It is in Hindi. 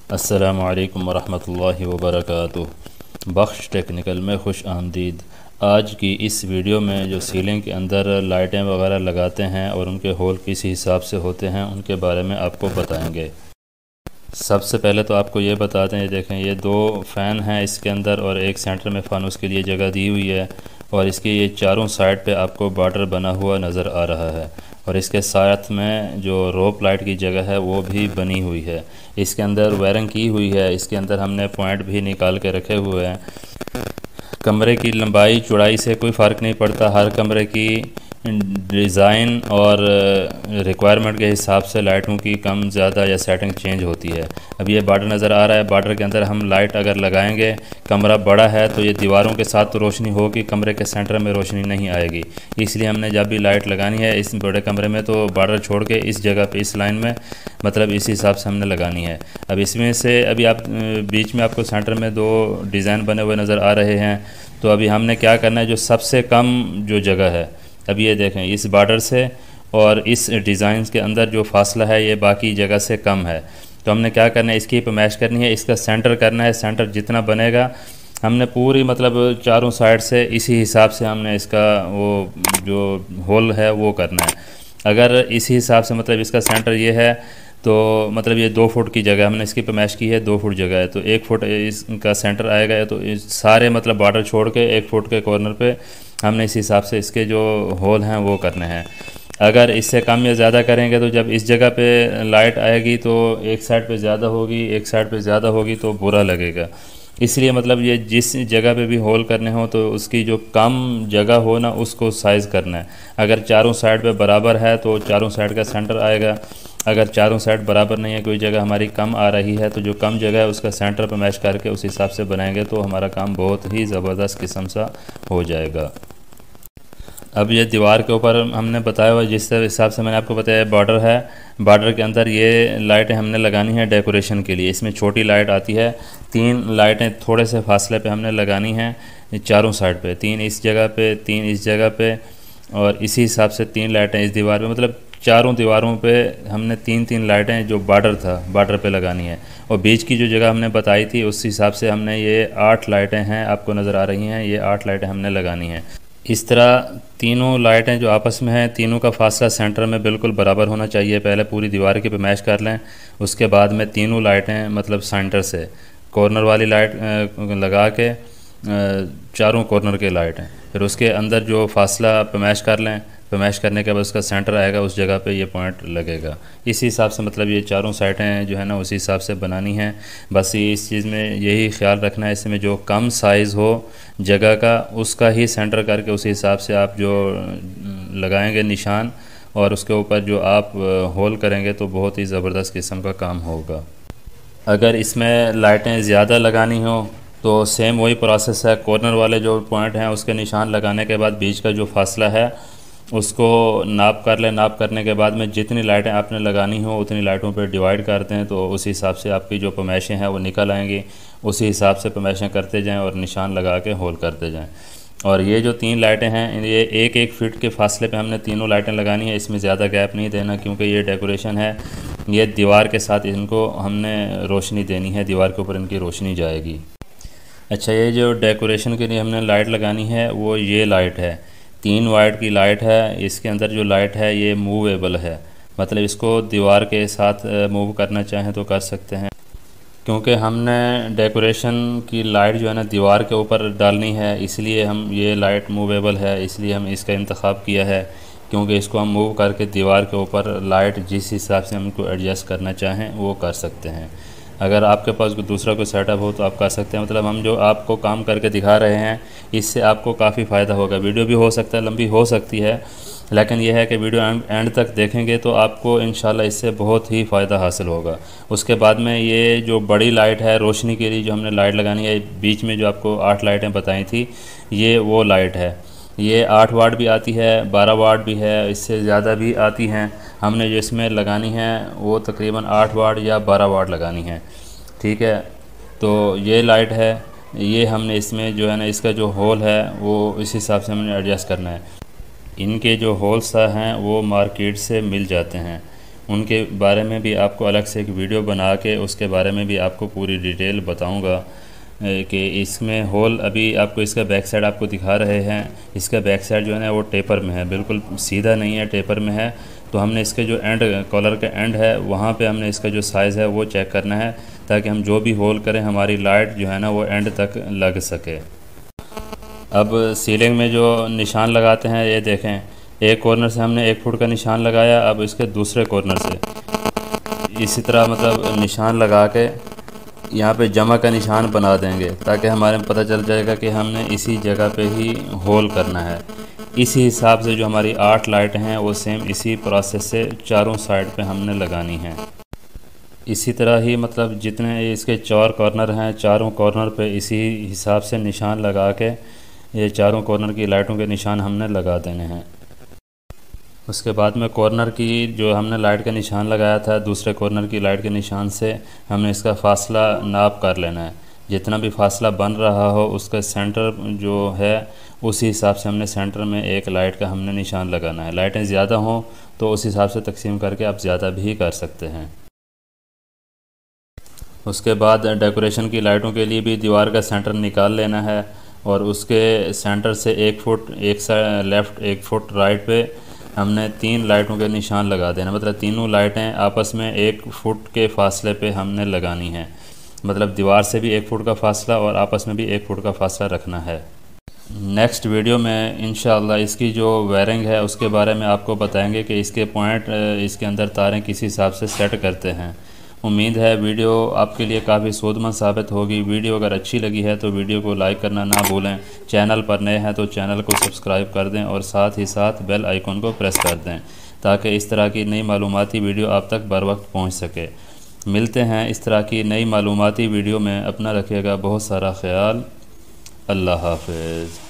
अस्सलामुअलैकुम वरहमतुल्लाहि वबरकातुहू। बख्श टेक्निकल में खुश आमदीद। आज की इस वीडियो में जो सीलिंग के अंदर लाइटें वगैरह लगाते हैं और उनके होल किस हिसाब से होते हैं उनके बारे में आपको बताएंगे। सबसे पहले तो आपको ये बताते हैं, देखें ये दो फ़ैन हैं इसके अंदर और एक सेंटर में फ़ानुस के लिए जगह दी हुई है और इसके ये चारों साइड पे आपको बॉर्डर बना हुआ नज़र आ रहा है और इसके साथ में जो रोप लाइट की जगह है वो भी बनी हुई है। इसके अंदर वायरिंग की हुई है, इसके अंदर हमने पॉइंट भी निकाल के रखे हुए हैं। कमरे की लंबाई चौड़ाई से कोई फ़र्क नहीं पड़ता, हर कमरे की डिज़ाइन और रिक्वायरमेंट के हिसाब से लाइटों की कम ज़्यादा या सेटिंग चेंज होती है। अब ये बॉर्डर नज़र आ रहा है, बॉर्डर के अंदर हम लाइट अगर लगाएंगे, कमरा बड़ा है तो ये दीवारों के साथ तो रोशनी होगी, कमरे के सेंटर में रोशनी नहीं आएगी। इसलिए हमने जब भी लाइट लगानी है इस बड़े कमरे में तो बॉर्डर छोड़ के इस जगह पे इस लाइन में मतलब इस हिसाब से हमने लगानी है। अब इसमें से अभी आप बीच में आपको सेंटर में दो डिज़ाइन बने हुए नज़र आ रहे हैं, तो अभी हमने क्या करना है, जो सबसे कम जो जगह है, अब ये देखें इस बॉर्डर से और इस डिज़ाइन के अंदर जो फासला है ये बाकी जगह से कम है, तो हमने क्या करना है, इसकी पैमाइश करनी है, इसका सेंटर करना है। सेंटर जितना बनेगा हमने पूरी मतलब चारों साइड से इसी हिसाब से हमने इसका वो जो होल है वो करना है। अगर इसी हिसाब से मतलब इसका सेंटर ये है तो मतलब ये 2 फुट की जगह हमने इसकी पैमाइश की है, 2 फुट जगह है तो 1 फुट इसका सेंटर आएगा। तो इस सारे मतलब बॉर्डर छोड़ के 1 फुट के कॉर्नर पे हमने इस हिसाब से इसके जो होल हैं वो करने हैं। अगर इससे कम या ज़्यादा करेंगे तो जब इस जगह पे लाइट आएगी तो एक साइड पे ज़्यादा होगी, एक साइड पे ज़्यादा होगी तो बुरा लगेगा। इसलिए मतलब ये जिस जगह पे भी होल करने हो तो उसकी जो कम जगह हो ना उसको साइज़ करना है। अगर चारों साइड पे बराबर है तो चारों साइड का सेंटर आएगा, अगर चारों साइड बराबर नहीं है, कोई जगह हमारी कम आ रही है तो जो कम जगह है उसका सेंटर पर मैच करके उस हिसाब से बनाएंगे तो हमारा काम बहुत ही ज़बरदस्त किस्म सा हो जाएगा। अब ये दीवार के ऊपर हमने बताया हुआ जिस हिसाब से मैंने आपको बताया बॉर्डर है, बॉर्डर के अंदर ये लाइटें हमने लगानी है डेकोरेशन के लिए। इसमें छोटी लाइट आती है, 3 लाइटें थोड़े से फासले पे हमने लगानी है चारों साइड पे, 3 इस जगह पे, 3 इस जगह पे और इसी हिसाब से 3 लाइटें इस दीवार पे, मतलब चारों दीवारों पे हमने 3-3 लाइटें जो बॉर्डर था बॉर्डर पे लगानी है। और बीच की जो जगह हमने बताई थी उस हिसाब से हमने ये 8 लाइटें हैं आपको नज़र आ रही हैं, ये 8 लाइटें हमने लगानी हैं। इस तरह तीनों लाइटें जो आपस में हैं, तीनों का फासला सेंटर में बिल्कुल बराबर होना चाहिए। पहले पूरी दीवार की पैमाइश कर लें, उसके बाद में तीनों लाइटें मतलब सेंटर से कॉर्नर वाली लाइट लगा के चारों कॉर्नर के लाइट हैं, फिर उसके अंदर जो फासला पैमाइश कर लें, पैमाइश करने के बाद उसका सेंटर आएगा, उस जगह पे ये पॉइंट लगेगा। इसी हिसाब से मतलब ये चारों साइटें जो है ना उसी हिसाब से बनानी है। बस ये इस चीज़ में यही ख्याल रखना है, इसमें जो कम साइज़ हो जगह का उसका ही सेंटर करके उसी हिसाब से आप जो लगाएंगे निशान और उसके ऊपर जो आप होल करेंगे तो बहुत ही ज़बरदस्त किस्म का काम होगा। अगर इसमें लाइटें ज़्यादा लगानी हो तो सेम वही प्रोसेस है, कॉर्नर वाले जो पॉइंट हैं उसके निशान लगाने के बाद बीच का जो फासला है उसको नाप कर लें। नाप करने के बाद में जितनी लाइटें आपने लगानी हो उतनी लाइटों पे डिवाइड करते हैं तो उसी हिसाब से आपकी जो पैमाइशें हैं वो निकल आएंगी। उसी हिसाब से पैमाइशें करते जाएं और निशान लगा के होल करते जाएं। और ये जो 3 लाइटें हैं ये 1-1 फीट के फासले पे हमने तीनों लाइटें लगानी है, इसमें ज़्यादा गैप नहीं देना क्योंकि ये डेकोरेशन है, ये दीवार के साथ इनको हमने रोशनी देनी है, दीवार के ऊपर इनकी रोशनी जाएगी। अच्छा, ये जो डेकोरेशन के लिए हमने लाइट लगानी है वो ये लाइट है, 3 वाट की लाइट है। इसके अंदर जो लाइट है ये मूवेबल है, मतलब इसको दीवार के साथ मूव करना चाहें तो कर सकते हैं। क्योंकि हमने डेकोरेशन की लाइट जो है ना दीवार के ऊपर डालनी है, इसलिए हम ये लाइट मूवेबल है, इसलिए हम इसका इंतखाब किया है क्योंकि इसको हम मूव करके दीवार के ऊपर लाइट जिस हिसाब से हम इनको एडजस्ट करना चाहें वो कर सकते हैं। अगर आपके पास कोई दूसरा कोई सेटअप हो तो आप कर सकते हैं। मतलब हम जो आपको काम करके दिखा रहे हैं इससे आपको काफ़ी फ़ायदा होगा। वीडियो भी हो सकता है लंबी हो सकती है, लेकिन यह है कि वीडियो एंड तक देखेंगे तो आपको इंशाल्लाह इससे बहुत ही फ़ायदा हासिल होगा। उसके बाद में ये जो बड़ी लाइट है रोशनी के लिए जो हमने लाइट लगानी है, बीच में जो आपको 8 लाइटें बताई थी ये वो लाइट है। ये 8 वाट भी आती है, 12 वाट भी है, इससे ज़्यादा भी आती हैं। हमने जो इसमें लगानी है वो तकरीबन 8 वाट या 12 वाट लगानी है, ठीक है। तो ये लाइट है, ये हमने इसमें जो है ना इसका जो होल है वो इस हिसाब से हमने एडजस्ट करना है। इनके जो होल्स हैं वो मार्केट से मिल जाते हैं, उनके बारे में भी आपको अलग से एक वीडियो बना के उसके बारे में भी आपको पूरी डिटेल बताऊंगा कि इसमें होल अभी आपको इसका बैक साइड आपको दिखा रहे हैं। इसका बैक साइड जो है ना वो टेपर में है, बिल्कुल सीधा नहीं है, टेपर में है। तो हमने इसके जो एंड कॉलर का एंड है वहाँ पे हमने इसका जो साइज़ है वो चेक करना है, ताकि हम जो भी होल करें हमारी लाइट जो है ना वो एंड तक लग सके। अब सीलिंग में जो निशान लगाते हैं ये देखें, एक कॉर्नर से हमने 1 फुट का निशान लगाया। अब इसके दूसरे कॉर्नर से इसी तरह मतलब निशान लगा के यहाँ पे जमा का निशान बना देंगे, ताकि हमारे पता चल जाएगा कि हमने इसी जगह पे ही होल करना है। इसी हिसाब से जो हमारी 8 लाइटें हैं वो सेम इसी प्रोसेस से चारों साइड पे हमने लगानी है। इसी तरह ही मतलब जितने इसके 4 कॉर्नर हैं, चारों कॉर्नर पे इसी हिसाब से निशान लगा के ये चारों कॉर्नर की लाइटों के निशान हमने लगा देने हैं। उसके बाद में कॉर्नर की जो हमने लाइट का निशान लगाया था, दूसरे कॉर्नर की लाइट के निशान से हमने इसका फ़ासला नाप कर लेना है। जितना भी फासला बन रहा हो उसका सेंटर जो है उसी हिसाब से हमने सेंटर में एक लाइट का हमने निशान लगाना है। लाइटें ज़्यादा हों तो उस हिसाब से तकसीम करके आप ज़्यादा भी कर सकते हैं। उसके बाद डेकोरेशन की लाइटों के लिए भी दीवार का सेंटर निकाल लेना है और उसके सेंटर से 1 फुट एक साइड लेफ़्ट 1 फुट राइट पे हमने 3 लाइटों के निशान लगा देना। मतलब तीनों लाइटें आपस में 1 फुट के फासले पे हमने लगानी है। मतलब दीवार से भी 1 फुट का फासला और आपस में भी 1 फुट का फासला रखना है। नेक्स्ट वीडियो में इंशाअल्लाह इसकी जो वायरिंग है उसके बारे में आपको बताएंगे कि इसके पॉइंट इसके अंदर तारें किस हिसाब से सेट करते हैं। उम्मीद है वीडियो आपके लिए काफ़ी सूदमंद साबित होगी। वीडियो अगर अच्छी लगी है तो वीडियो को लाइक करना ना भूलें। चैनल पर नए हैं तो चैनल को सब्सक्राइब कर दें और साथ ही साथ बेल आइकन को प्रेस कर दें, ताकि इस तरह की नई मालूमाती वीडियो आप तक बर वक्त पहुँच सके। मिलते हैं इस तरह की नई मालूमाती वीडियो में। अपना रखिएगा बहुत सारा ख्याल। अल्लाह हाफ़िज़।